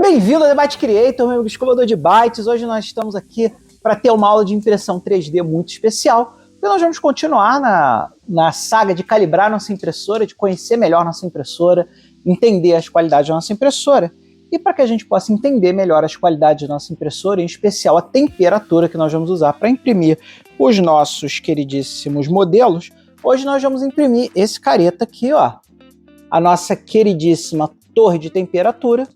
Bem-vindo ao Debate Creator, meu escovador de bytes. Hoje nós estamos aqui para ter uma aula de impressão 3D muito especial. E nós vamos continuar na saga de calibrar nossa impressora, de conhecer melhor nossa impressora, entender as qualidades da nossa impressora. E para que a gente possa entender melhor as qualidades da nossa impressora, em especial a temperatura que nós vamos usar para imprimir os nossos queridíssimos modelos, hoje nós vamos imprimir esse careta aqui, ó, a nossa queridíssima torre de temperatura.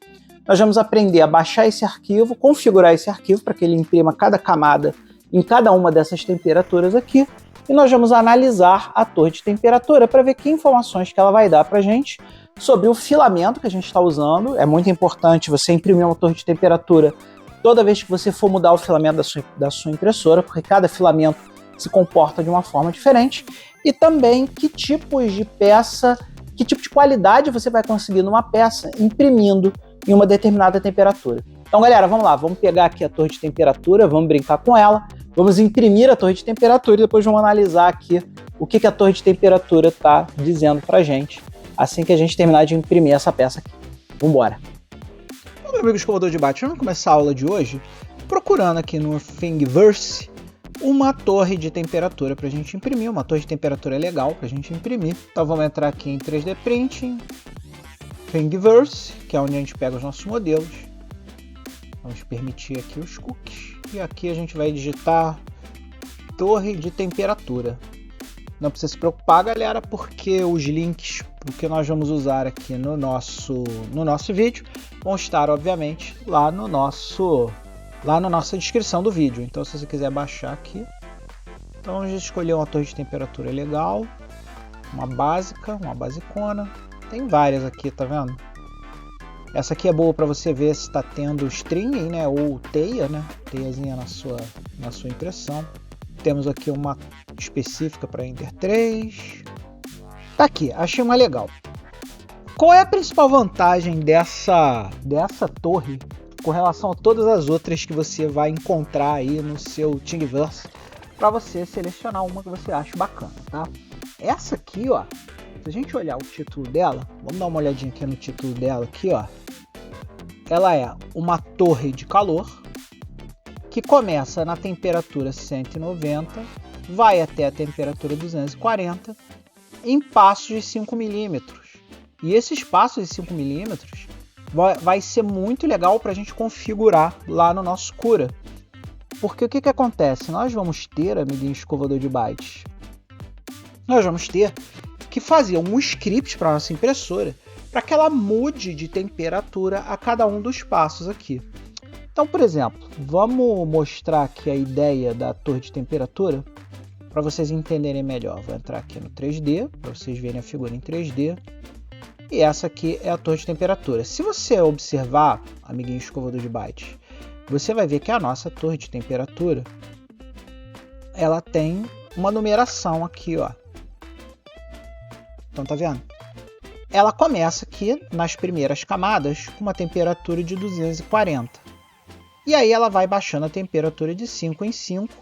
Nós vamos aprender a baixar esse arquivo, configurar esse arquivo para que ele imprima cada camada em cada uma dessas temperaturas aqui. E nós vamos analisar a torre de temperatura para ver que informações que ela vai dar para a gente sobre o filamento que a gente está usando. É muito importante você imprimir uma torre de temperatura toda vez que você for mudar o filamento da sua impressora, porque cada filamento se comporta de uma forma diferente. E também que tipos de peça, que tipo de qualidade você vai conseguir numa peça imprimindo em uma determinada temperatura. Então, galera, vamos lá, vamos pegar aqui a torre de temperatura, vamos brincar com ela, vamos imprimir a torre de temperatura e depois vamos analisar aqui o que a torre de temperatura está dizendo pra gente, assim que a gente terminar de imprimir essa peça aqui. Vambora! Bom, meu amigo escovador de bytes, vamos começar a aula de hoje procurando aqui no Thingiverse uma torre de temperatura para a gente imprimir, uma torre de temperatura legal para a gente imprimir. Então vamos entrar aqui em 3D Printing, Thingiverse, que é onde a gente pega os nossos modelos. Vamos permitir aqui os cookies. E aqui a gente vai digitar torre de temperatura. Não precisa se preocupar, galera, porque os links que nós vamos usar aqui no nosso vídeo vão estar, obviamente, lá na nossa descrição do vídeo. Então, se você quiser baixar aqui, então vamos escolher uma torre de temperatura legal, uma básica, uma basicona. Tem várias aqui, tá vendo? Essa aqui é boa para você ver se está tendo stringing, né? Ou teia, né? Teiazinha na sua impressão. Temos aqui uma específica para Ender 3. Tá aqui, achei uma legal. Qual é a principal vantagem dessa torre com relação a todas as outras que você vai encontrar aí no seu Thingiverse, para você selecionar uma que você acha bacana, tá? Essa aqui, ó, se a gente olhar o título dela, vamos dar uma olhadinha aqui no título dela aqui, ó. Ela é uma torre de calor que começa na temperatura 190, vai até a temperatura 240 em passos de 5 milímetros. E esses passos de 5 milímetros vai ser muito legal para a gente configurar lá no nosso Cura. Porque o que acontece? Nós vamos ter, amiguinho escovador de bytes, nós vamos ter que fazer um script para a nossa impressora para que ela mude de temperatura a cada um dos passos aqui. Então, por exemplo, vamos mostrar aqui a ideia da torre de temperatura para vocês entenderem melhor. Vou entrar aqui no 3D para vocês verem a figura em 3D. E essa aqui é a torre de temperatura. Se você observar, amiguinho escovador de bytes, você vai ver que a nossa torre de temperatura ela tem uma numeração aqui, ó. Então tá vendo? Ela começa aqui nas primeiras camadas com uma temperatura de 240. E aí ela vai baixando a temperatura de 5 em 5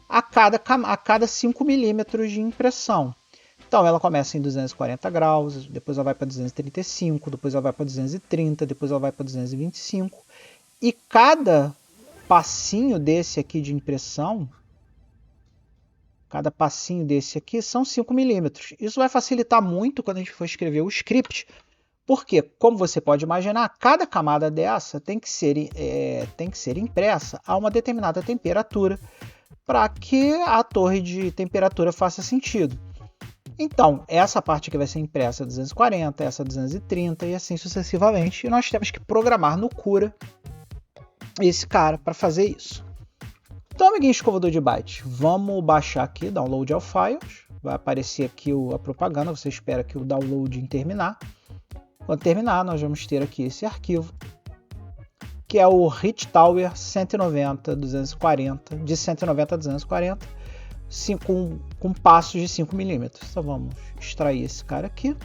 a cada 5 milímetros de impressão. Então ela começa em 240 graus, depois ela vai para 235, depois ela vai para 230, depois ela vai para 225. E cada passinho desse aqui de impressão, cada passinho desse aqui são 5 milímetros. Isso vai facilitar muito quando a gente for escrever o script, porque, como você pode imaginar, cada camada dessa tem que ser impressa a uma determinada temperatura para que a torre de temperatura faça sentido. Então, essa parte aqui vai ser impressa a 240, essa a 230 e assim sucessivamente. E nós temos que programar no Cura esse cara para fazer isso. Então, amiguinho escovador de bytes, vamos baixar aqui, download all files. Vai aparecer aqui a propaganda, você espera que o download terminar. Quando terminar, nós vamos ter aqui esse arquivo, que é o Hightower 190-240, de 190 a 240, com passos de 5 milímetros. Então vamos extrair esse cara aqui.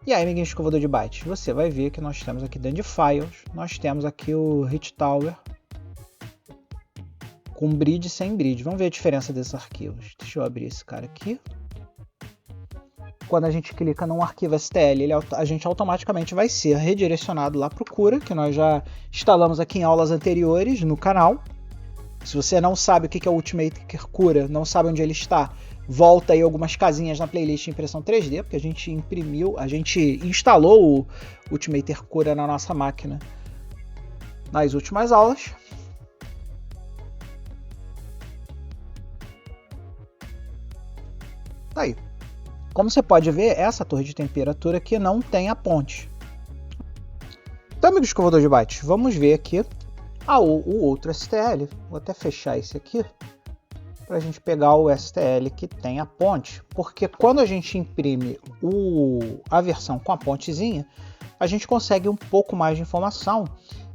E aí, amiguinho escovador de bytes, você vai ver que nós temos aqui dentro de files, nós temos aqui o Hightower com bridge e sem bridge. Vamos ver a diferença desses arquivos. Deixa eu abrir esse cara aqui. quando a gente clica num arquivo STL, a gente automaticamente vai ser redirecionado lá para o Cura, que nós já instalamos aqui em aulas anteriores no canal. Se você não sabe o que é o Ultimaker Cura, não sabe onde ele está, volta aí algumas casinhas na playlist de impressão 3D, porque a gente instalou o Ultimaker Cura na nossa máquina nas últimas aulas. Tá aí. Como você pode ver, essa torre de temperatura aqui não tem a ponte. Então, amigo escovador de bytes, vamos ver aqui o outro STL. Vou até fechar esse aqui para a gente pegar o STL que tem a ponte, porque quando a gente imprime a versão com a pontezinha, a gente consegue um pouco mais de informação,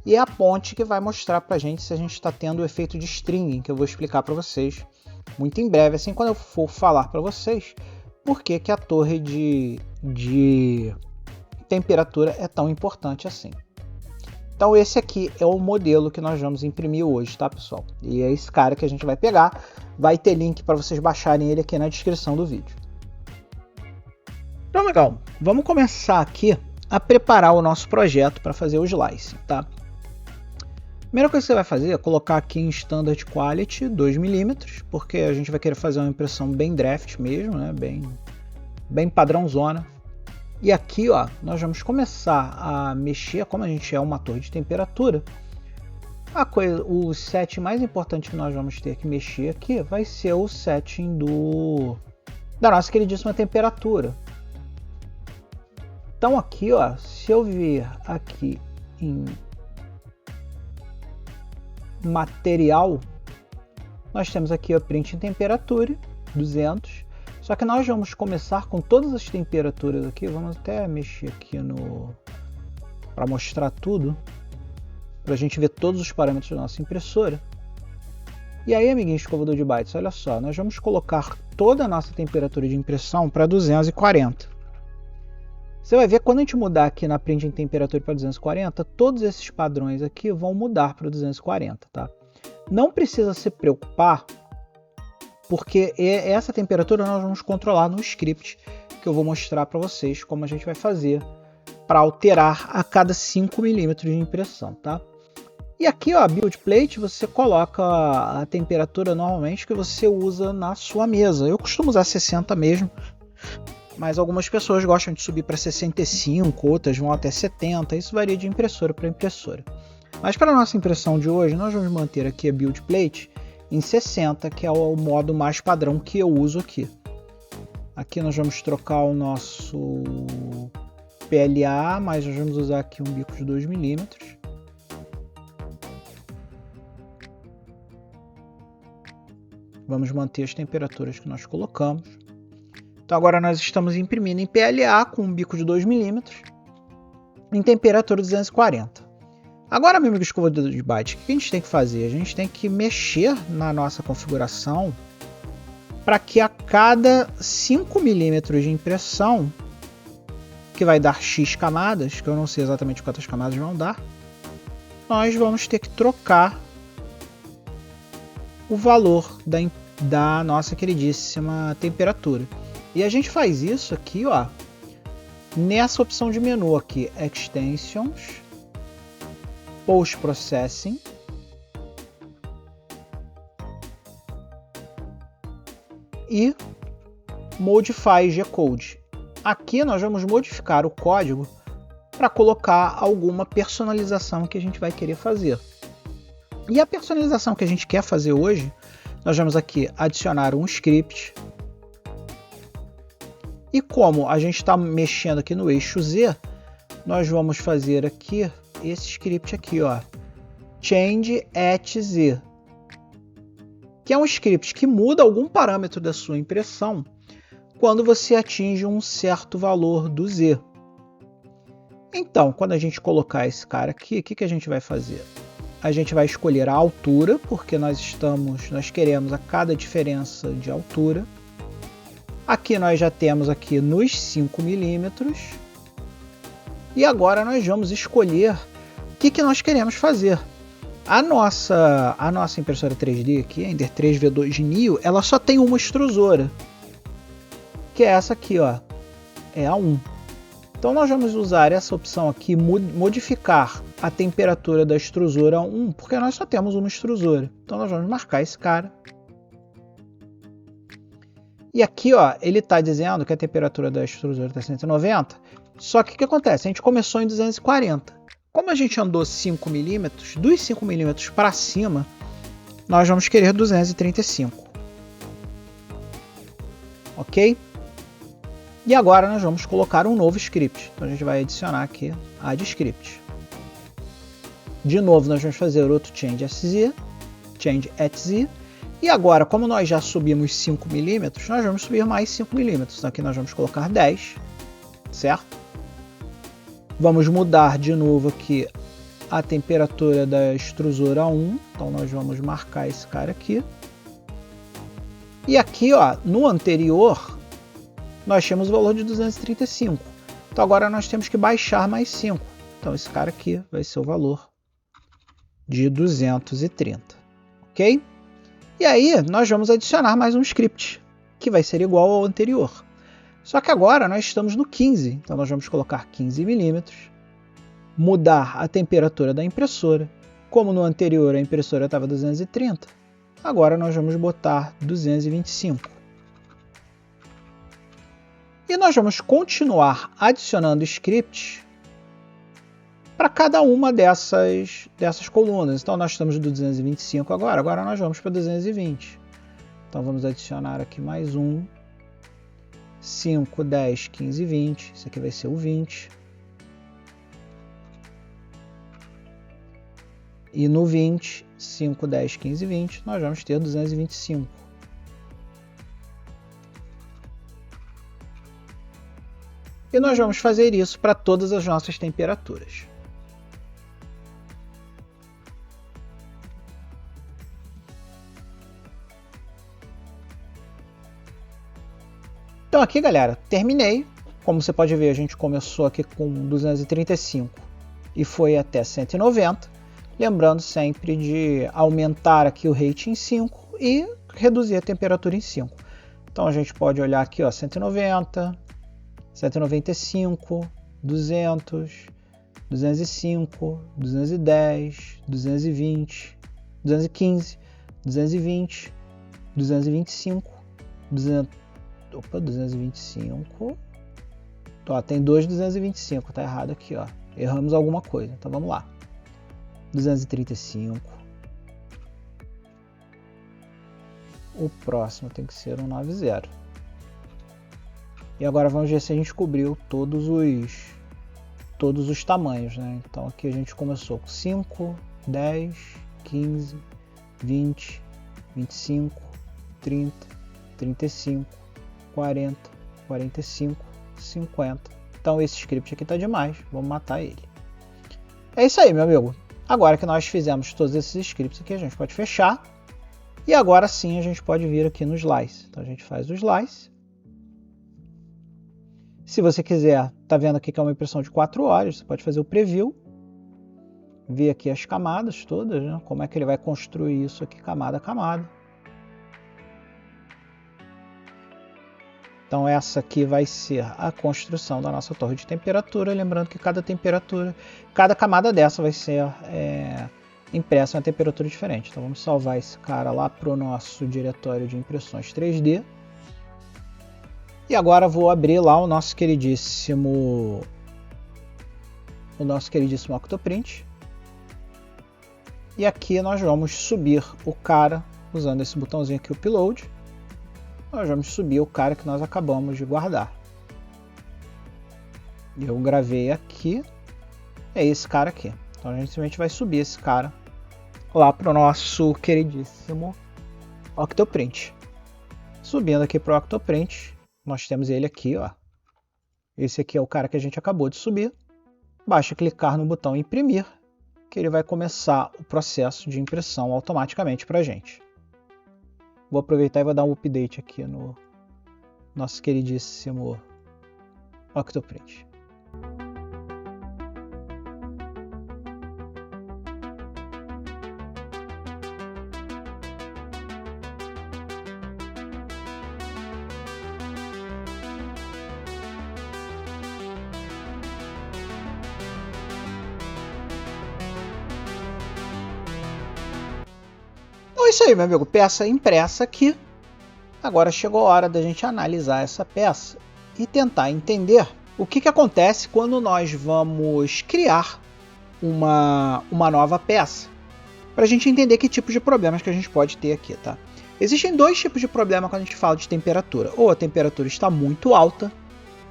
e é a ponte que vai mostrar para a gente se a gente está tendo o efeito de stringing, que eu vou explicar para vocês muito em breve, assim, quando eu for falar para vocês por que a torre de temperatura é tão importante assim. Então esse aqui é o modelo que nós vamos imprimir hoje, tá, pessoal? E é esse cara que a gente vai pegar. Vai ter link para vocês baixarem ele aqui na descrição do vídeo. Então, legal. Vamos começar aqui a preparar o nosso projeto para fazer o slice, tá? Primeira coisa que você vai fazer é colocar aqui em Standard Quality 2 mm, porque a gente vai querer fazer uma impressão bem draft mesmo, né? Bem padrãozona. E aqui, ó, nós vamos começar a mexer, como a gente é uma torre de temperatura, o setting mais importante que nós vamos ter que mexer aqui vai ser o setting da nossa queridíssima temperatura. Então aqui, ó, se eu vir aqui em material, nós temos aqui a print em temperatura 200. Só que nós vamos começar com todas as temperaturas aqui. Vamos até mexer aqui para mostrar tudo, para a gente ver todos os parâmetros da nossa impressora. E aí, amiguinho escovador de bytes, olha só, nós vamos colocar toda a nossa temperatura de impressão para 240. Você vai ver, quando a gente mudar aqui na print em temperatura para 240, todos esses padrões aqui vão mudar para 240, tá? Não precisa se preocupar, porque essa temperatura nós vamos controlar no script, que eu vou mostrar para vocês como a gente vai fazer para alterar a cada 5 mm de impressão, tá? E aqui, ó, build plate, você coloca a temperatura normalmente que você usa na sua mesa. Eu costumo usar 60 mesmo, mas algumas pessoas gostam de subir para 65, outras vão até 70, isso varia de impressora para impressora. Mas para a nossa impressão de hoje, nós vamos manter aqui a build plate em 60, que é o modo mais padrão que eu uso aqui. Aqui nós vamos trocar o nosso PLA, mas nós vamos usar aqui um bico de 2 mm. Vamos manter as temperaturas que nós colocamos. Então agora nós estamos imprimindo em PLA com um bico de 2 mm em temperatura 240. Agora, meu amigo escovador de bytes, o que a gente tem que fazer? A gente tem que mexer na nossa configuração para que a cada 5 mm de impressão, que vai dar X camadas, que eu não sei exatamente quantas camadas vão dar, nós vamos ter que trocar o valor da nossa queridíssima temperatura. E a gente faz isso aqui, ó, nessa opção de menu aqui, Extensions, Post Processing, e Modify G-Code. Aqui nós vamos modificar o código para colocar alguma personalização que a gente vai querer fazer. E a personalização que a gente quer fazer hoje, nós vamos aqui adicionar um script. E como a gente está mexendo aqui no eixo Z, nós vamos fazer aqui esse script aqui, ó, change at Z, que é um script que muda algum parâmetro da sua impressão quando você atinge um certo valor do Z. Então, quando a gente colocar esse cara aqui, o que a gente vai fazer? A gente vai escolher a altura, porque nós queremos a cada diferença de altura. Aqui nós já temos aqui nos 5 mm. E agora nós vamos escolher o que nós queremos fazer. A nossa impressora 3D aqui, a Ender 3 V2 Neo, ela só tem uma extrusora, que é essa aqui, ó, é a 1. Então nós vamos usar essa opção aqui, modificar a temperatura da extrusora a 1, porque nós só temos uma extrusora. Então nós vamos marcar esse cara. E aqui, ó, ele está dizendo que a temperatura da extrusora está 190, só que o que acontece? A gente começou em 240. Como a gente andou 5 milímetros, dos 5 milímetros para cima, nós vamos querer 235. Ok? E agora nós vamos colocar um novo script. Então a gente vai adicionar aqui add script. De novo nós vamos fazer outro change at z. E agora, como nós já subimos 5 milímetros, nós vamos subir mais 5 milímetros. Então aqui nós vamos colocar 10, certo? Vamos mudar de novo aqui a temperatura da extrusora a 1. Então nós vamos marcar esse cara aqui. E aqui, ó, no anterior, nós tínhamos o valor de 235. Então agora nós temos que baixar mais 5. Então esse cara aqui vai ser o valor de 230. Ok? E aí nós vamos adicionar mais um script, que vai ser igual ao anterior. Só que agora nós estamos no 15. Então nós vamos colocar 15 milímetros. Mudar a temperatura da impressora. Como no anterior a impressora estava 230, agora nós vamos botar 225. E nós vamos continuar adicionando scripts para cada uma dessas colunas. Então nós estamos do 225 agora nós vamos para 220. Então vamos adicionar aqui mais um. 5, 10, 15, 20. Esse aqui vai ser o 20. E no 20, 5, 10, 15, 20, nós vamos ter 225. E nós vamos fazer isso para todas as nossas temperaturas. Então aqui, galera, terminei. Como você pode ver, a gente começou aqui com 235 e foi até 190. Lembrando sempre de aumentar aqui o rate em 5 e reduzir a temperatura em 5. Então a gente pode olhar aqui, ó, 190, 195, 200, 205, 210, 220, 215, 220, 225, 225. Ó, tem 225, tá errado aqui, ó. Erramos alguma coisa, então vamos lá. 235. O próximo tem que ser 190. E agora vamos ver se a gente cobriu todos os tamanhos, né? Então aqui a gente começou com 5, 10, 15, 20, 25, 30, 35, 40, 45, 50. Então esse script aqui tá demais, vamos matar ele. É isso aí, meu amigo. Agora que nós fizemos todos esses scripts aqui, a gente pode fechar. E agora sim a gente pode vir aqui no Slice. Então a gente faz o Slice. Se você quiser, tá vendo aqui que é uma impressão de 4 horas, você pode fazer o Preview. Ver aqui as camadas todas, né? Como é que ele vai construir isso aqui, camada a camada. Então essa aqui vai ser a construção da nossa torre de temperatura, lembrando que cada camada dessa vai ser impressa em uma temperatura diferente. Então vamos salvar esse cara lá para o nosso diretório de impressões 3D. E agora vou abrir lá o nosso queridíssimo Octoprint. E aqui nós vamos subir o cara usando esse botãozinho aqui, o Upload. Nós vamos subir o cara que nós acabamos de guardar. Eu gravei aqui, é esse cara aqui. Então a gente simplesmente vai subir esse cara lá para o nosso queridíssimo Octoprint. Subindo aqui para o Octoprint, nós temos ele aqui, ó. Esse aqui é o cara que a gente acabou de subir. Basta clicar no botão imprimir, que ele vai começar o processo de impressão automaticamente para a gente. Vou aproveitar e vou dar um update aqui no nosso queridíssimo Octoprint. é isso aí, meu amigo. Peça impressa aqui. Agora chegou a hora da gente analisar essa peça e tentar entender o que acontece quando nós vamos criar uma nova peça, para a gente entender que tipo de problemas que a gente pode ter aqui, tá? Existem dois tipos de problema quando a gente fala de temperatura. Ou a temperatura está muito alta,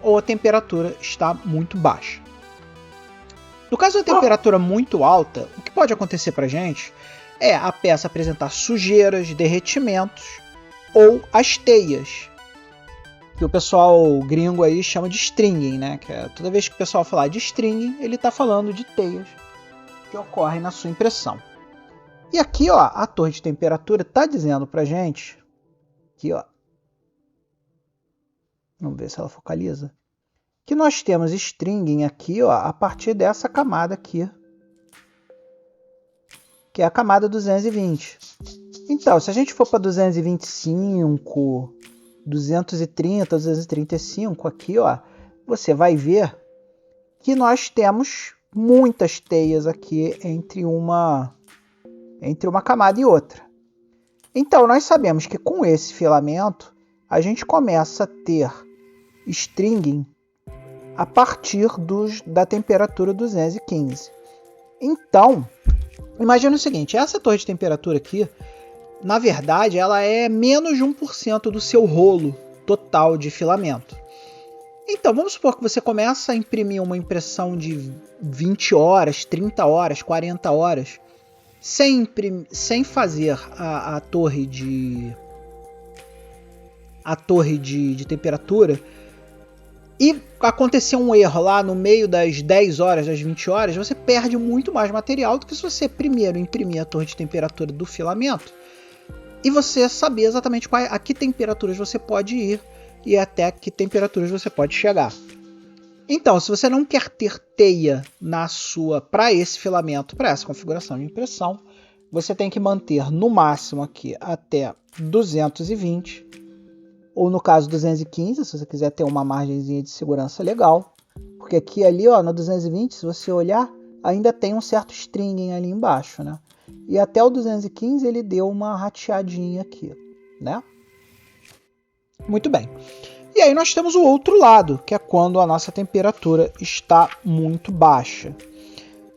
ou a temperatura está muito baixa. No caso da temperatura muito alta, o que pode acontecer para a gente é a peça apresentar sujeiras, derretimentos ou as teias, que o pessoal gringo aí chama de stringing, né? Que é, toda vez que o pessoal falar de stringing, ele está falando de teias que ocorrem na sua impressão. E aqui, ó, a torre de temperatura está dizendo para a gente, aqui, ó, vamos ver se ela focaliza, que nós temos stringing aqui, ó, a partir dessa camada aqui, que é a camada 220. Então, se a gente for para 225, 230, 235 aqui, ó, você vai ver que nós temos muitas teias aqui entre uma camada e outra. Então, nós sabemos que com esse filamento, a gente começa a ter stringing a partir da temperatura 215. Então, imagina o seguinte, essa torre de temperatura aqui, na verdade, ela é menos de 1% do seu rolo total de filamento. Então, vamos supor que você começa a imprimir uma impressão de 20 horas, 30 horas, 40 horas, sem fazer a torre de temperatura, e acontecer um erro lá no meio das 10 horas, das 20 horas, você perde muito mais material do que se você primeiro imprimir a torre de temperatura do filamento e você saber exatamente a que temperaturas você pode ir e até que temperaturas você pode chegar. Então, se você não quer ter teia para esse filamento, para essa configuração de impressão, você tem que manter no máximo aqui até 220, ou no caso 215, se você quiser ter uma margenzinha de segurança legal, porque aqui ali, ó, no 220, se você olhar, ainda tem um certo stringing ali embaixo, né? E até o 215 ele deu uma rateadinha aqui, né? Muito bem. E aí nós temos o outro lado, que é quando a nossa temperatura está muito baixa.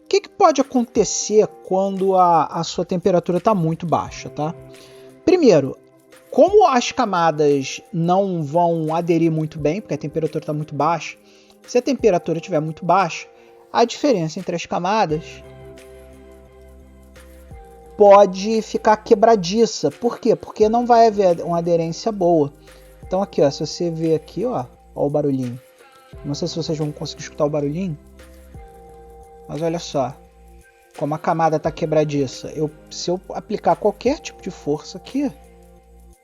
O que pode acontecer quando a sua temperatura está muito baixa, tá? Primeiro, como as camadas não vão aderir muito bem, porque a temperatura está muito baixa, se a temperatura estiver muito baixa, a diferença entre as camadas pode ficar quebradiça. Por quê? Porque não vai haver uma aderência boa. Então aqui, ó, se você ver aqui, ó o barulhinho. Não sei se vocês vão conseguir escutar o barulhinho, mas olha só como a camada está quebradiça. Se eu aplicar qualquer tipo de força aqui,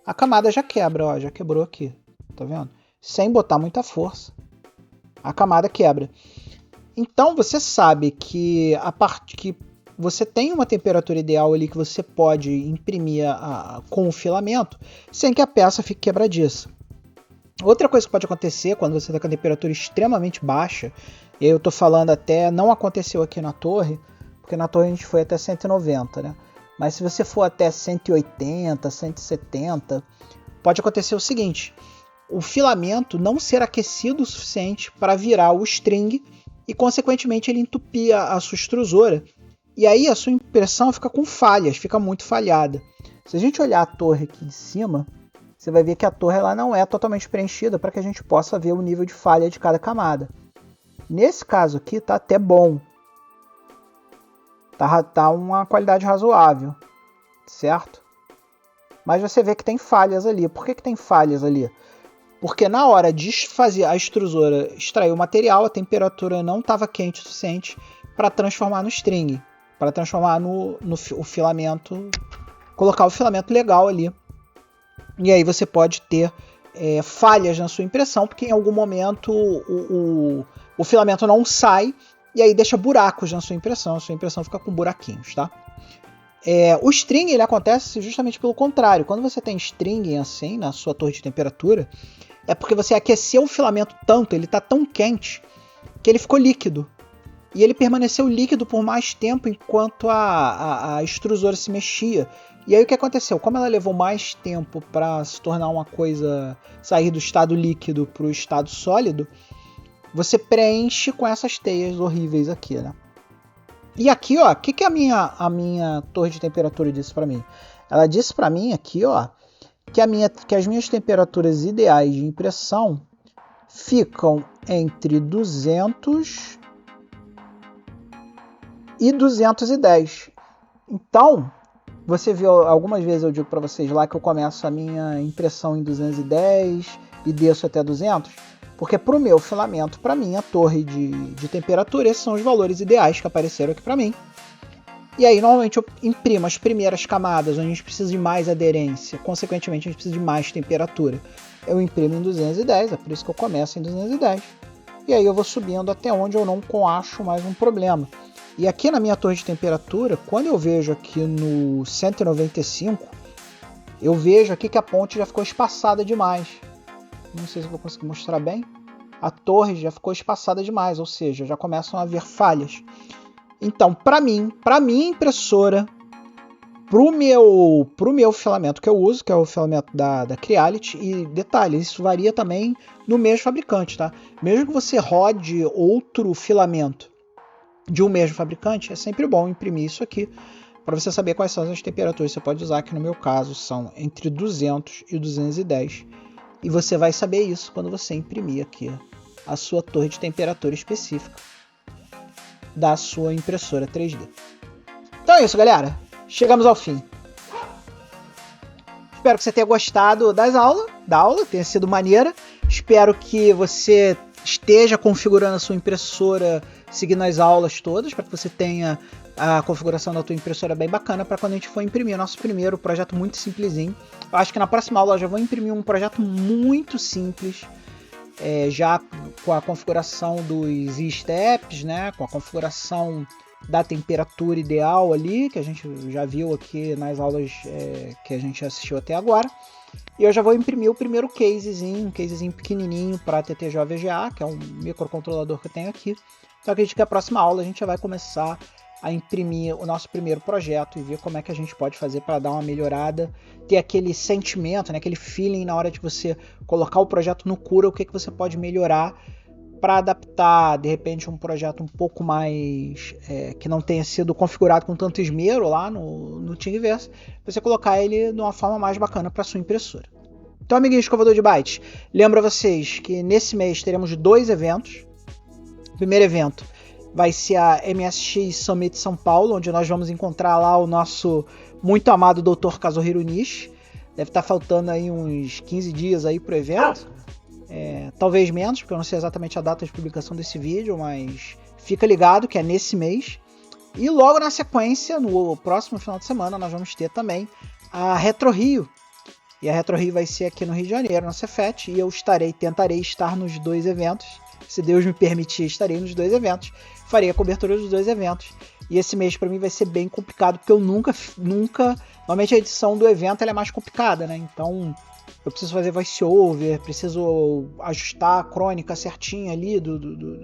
a camada já quebra, ó, já quebrou aqui, tá vendo? Sem botar muita força, a camada quebra. Então você sabe que a parte que você tem uma temperatura ideal ali que você pode imprimir com o filamento sem que a peça fique quebradiça. Outra coisa que pode acontecer quando você está com a temperatura extremamente baixa, e eu estou falando até, não aconteceu aqui na torre, porque na torre a gente foi até 190, né? Mas se você for até 180, 170, pode acontecer o seguinte: o filamento não ser aquecido o suficiente para virar o string e, consequentemente, ele entupir a sua extrusora. E aí a sua impressão fica com falhas, fica muito falhada. Se a gente olhar a torre aqui de cima, você vai ver que a torre ela não é totalmente preenchida para que a gente possa ver o nível de falha de cada camada. Nesse caso aqui está até bom. Tá uma qualidade razoável, certo? Mas você vê que tem falhas ali. Por que tem falhas ali? Porque na hora de fazer a extrusora extrair o material, a temperatura não estava quente o suficiente para transformar no string, para transformar o filamento, colocar o filamento legal ali. E aí você pode ter falhas na sua impressão, porque em algum momento o filamento não sai e aí deixa buracos na sua impressão. A sua impressão fica com buraquinhos, tá? O string ele acontece justamente pelo contrário. Quando você tem string assim na sua torre de temperatura, é porque você aqueceu o filamento tanto, ele está tão quente, que ele ficou líquido. E ele permaneceu líquido por mais tempo enquanto a extrusora se mexia. E aí o que aconteceu? Como ela levou mais tempo para se tornar uma coisa, sair do estado líquido para o estado sólido, você preenche com essas teias horríveis aqui, né? E aqui, ó, o que a minha torre de temperatura disse para mim? Ela disse para mim aqui, ó, que as minhas temperaturas ideais de impressão ficam entre 200 e 210. Então, você viu, algumas vezes eu digo para vocês lá que eu começo a minha impressão em 210 e desço até 200, porque para o meu filamento, para minha torre de temperatura, esses são os valores ideais que apareceram aqui para mim. E aí, normalmente, eu imprimo as primeiras camadas, onde a gente precisa de mais aderência, consequentemente, a gente precisa de mais temperatura. Eu imprimo em 210, é por isso que eu começo em 210. E aí eu vou subindo até onde eu não acho mais um problema. E aqui na minha torre de temperatura, quando eu vejo aqui no 195, eu vejo aqui que a ponte já ficou espaçada demais. Não sei se eu vou conseguir mostrar bem. A torre já ficou espaçada demais, ou seja, já começam a haver falhas. Então, para minha impressora, pro meu filamento que eu uso, que é o filamento da Creality, e detalhe, isso varia também no mesmo fabricante, tá? Mesmo que você rode outro filamento de um mesmo fabricante, é sempre bom imprimir isso aqui, para você saber quais são as temperaturas. Você pode usar, que no meu caso são entre 200 e 210, e você vai saber isso quando você imprimir aqui a sua torre de temperatura específica da sua impressora 3D. Então é isso, galera. Chegamos ao fim. Espero que você tenha gostado da aula, tenha sido maneira. Espero que você esteja configurando a sua impressora seguindo as aulas todas, para que você tenha a configuração da tua impressora bem bacana, para quando a gente for imprimir o nosso primeiro projeto muito simplesinho. Eu acho que na próxima aula eu já vou imprimir um projeto muito simples, já com a configuração dos steps, né, com a configuração da temperatura ideal ali, que a gente já viu aqui nas aulas que a gente assistiu até agora. E eu já vou imprimir o primeiro casezinho, um casezinho pequenininho para TTG VGA, que é um microcontrolador que eu tenho aqui. Então acredito que a próxima aula a gente já vai começar a imprimir o nosso primeiro projeto e ver como é que a gente pode fazer para dar uma melhorada, ter aquele sentimento, né, aquele feeling na hora de você colocar o projeto no Cura, o que você pode melhorar para adaptar, de repente, um projeto um pouco mais que não tenha sido configurado com tanto esmero lá no Thingiverse, você colocar ele de uma forma mais bacana para sua impressora. Então, amiguinhos escovador de bytes, lembro a vocês que nesse mês teremos 2 eventos. O primeiro evento vai ser a MSX Summit São Paulo, onde nós vamos encontrar lá o nosso muito amado Dr. Kazuhiro Nishi. Deve estar faltando aí uns 15 dias aí pro evento. Talvez menos, porque eu não sei exatamente a data de publicação desse vídeo, mas fica ligado que é nesse mês. E logo na sequência, no próximo final de semana, nós vamos ter também a Retro Rio. E a Retro Rio vai ser aqui no Rio de Janeiro, na Cefet, e eu tentarei estar nos 2 eventos. Se Deus me permitir, estarei nos 2 eventos. Farei a cobertura dos 2 eventos. E esse mês para mim vai ser bem complicado, porque eu nunca... Normalmente a edição do evento ela é mais complicada, né? Então eu preciso fazer voice-over, preciso ajustar a crônica certinha ali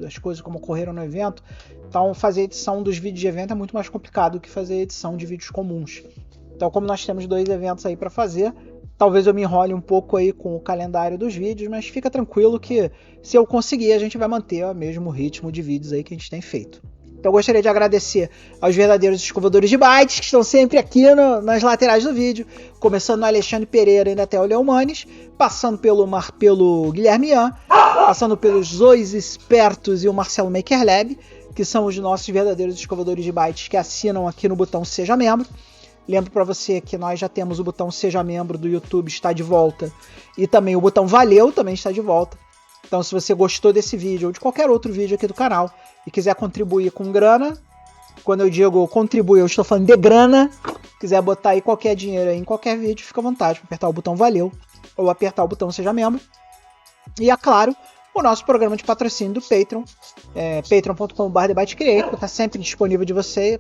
das coisas como ocorreram no evento. Então fazer a edição dos vídeos de evento é muito mais complicado do que fazer a edição de vídeos comuns. Então, como nós temos 2 eventos aí para fazer, talvez eu me enrole um pouco aí com o calendário dos vídeos, mas fica tranquilo que se eu conseguir, a gente vai manter o mesmo ritmo de vídeos aí que a gente tem feito. Então eu gostaria de agradecer aos verdadeiros escovadores de bytes, que estão sempre aqui nas laterais do vídeo, começando no Alexandre Pereira e até o Leomanes, passando pelo Guilherme Ian, passando pelos Zois Espertos e o Marcelo Makerlab, que são os nossos verdadeiros escovadores de bytes que assinam aqui no botão Seja Membro. Lembro para você que nós já temos o botão Seja Membro do YouTube, está de volta, e também o botão Valeu também está de volta. Então, se você gostou desse vídeo ou de qualquer outro vídeo aqui do canal e quiser contribuir com grana, quando eu digo contribuir, eu estou falando de grana, quiser botar aí qualquer dinheiro aí em qualquer vídeo, fica à vontade para apertar o botão Valeu ou apertar o botão Seja Membro. E, é claro, o nosso programa de patrocínio do Patreon, patreon.com/debatecreator, que está sempre disponível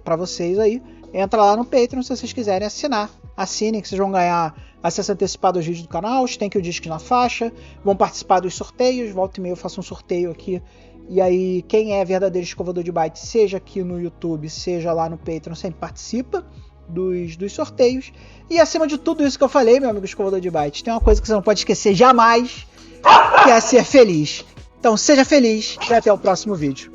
para vocês aí. Entra lá no Patreon se vocês quiserem assinar. Assinem, que vocês vão ganhar acesso antecipado aos vídeos do canal, tem que o disco na faixa, vão participar dos sorteios, volta e meia eu faço um sorteio aqui. E aí, quem é verdadeiro escovador de bytes, seja aqui no YouTube, seja lá no Patreon, sempre participa dos sorteios. E acima de tudo isso que eu falei, meu amigo escovador de bytes, tem uma coisa que você não pode esquecer jamais, que é ser feliz. Então seja feliz e até o próximo vídeo.